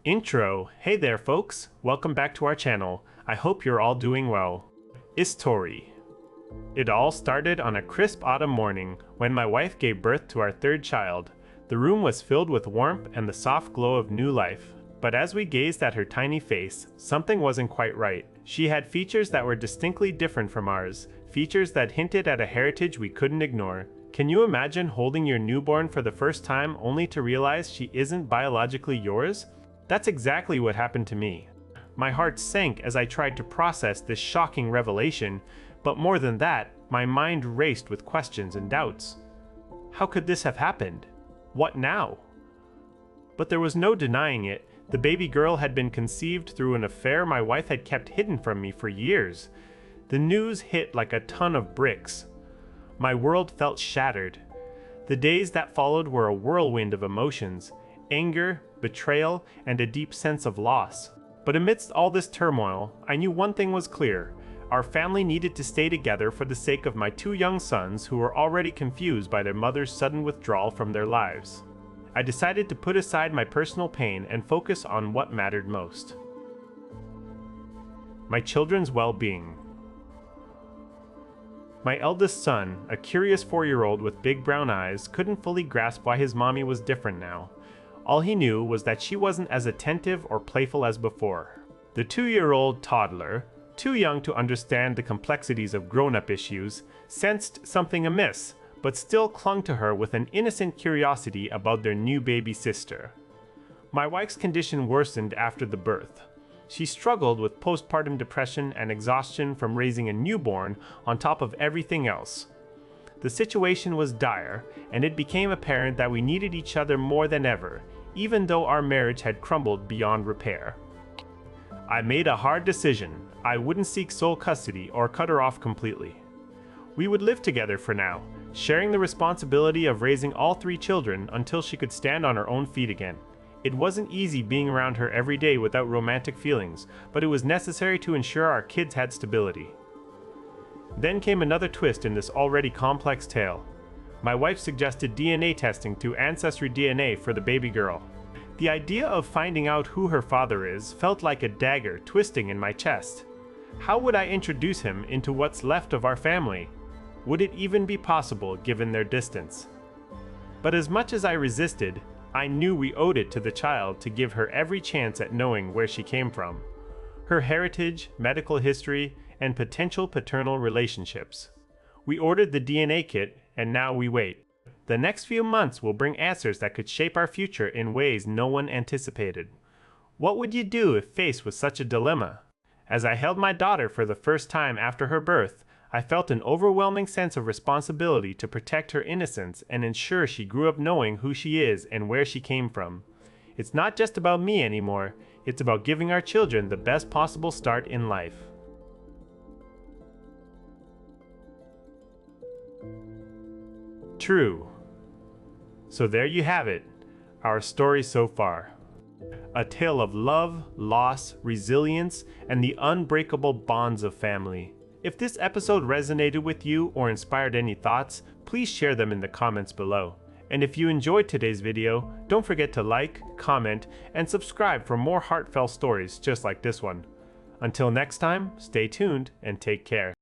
Intro. Hey there folks, welcome back to our channel. I hope you're all doing well. Story. It all started on a crisp autumn morning when my wife gave birth to our third child. The room was filled with warmth and the soft glow of new life. But as we gazed at her tiny face, something wasn't quite right. She had features that were distinctly different from ours, features that hinted at a heritage we couldn't ignore. Can you imagine holding your newborn for the first time only to realize she isn't biologically yours? That's exactly what happened to me. My heart sank as I tried to process this shocking revelation, but more than that, my mind raced with questions and doubts. How could this have happened? What now? But there was no denying it. The baby girl had been conceived through an affair my wife had kept hidden from me for years. The news hit like a ton of bricks. My world felt shattered. The days that followed were a whirlwind of emotions, anger, betrayal, and a deep sense of loss. But amidst all this turmoil, I knew one thing was clear. Our family needed to stay together for the sake of my two young sons who were already confused by their mother's sudden withdrawal from their lives. I decided to put aside my personal pain and focus on what mattered most. My children's well-being. My eldest son, a curious 4-year-old with big brown eyes, couldn't fully grasp why his mommy was different now. All he knew was that she wasn't as attentive or playful as before. The 2-year-old toddler, too young to understand the complexities of grown-up issues, sensed something amiss, but still clung to her with an innocent curiosity about their new baby sister. My wife's condition worsened after the birth. She struggled with postpartum depression and exhaustion from raising a newborn on top of everything else. The situation was dire, and it became apparent that we needed each other more than ever, even though our marriage had crumbled beyond repair. I made a hard decision. I wouldn't seek sole custody or cut her off completely. We would live together for now, sharing the responsibility of raising all 3 children until she could stand on her own feet again. It wasn't easy being around her every day without romantic feelings, but it was necessary to ensure our kids had stability. Then came another twist in this already complex tale. My wife suggested DNA testing through Ancestry DNA for the baby girl. The idea of finding out who her father is felt like a dagger twisting in my chest. How would I introduce him into what's left of our family? Would it even be possible given their distance? But as much as I resisted, I knew we owed it to the child to give her every chance at knowing where she came from, her heritage, medical history, and potential paternal relationships. We ordered the DNA kit, and now we wait. The next few months will bring answers that could shape our future in ways no one anticipated. What would you do if faced with such a dilemma? As I held my daughter for the first time after her birth, I felt an overwhelming sense of responsibility to protect her innocence and ensure she grew up knowing who she is and where she came from. It's not just about me anymore, it's about giving our children the best possible start in life. True. So there you have it, our story so far. A tale of love, loss, resilience, and the unbreakable bonds of family. If this episode resonated with you or inspired any thoughts, please share them in the comments below. And if you enjoyed today's video, don't forget to like, comment, and subscribe for more heartfelt stories just like this one. Until next time, stay tuned and take care.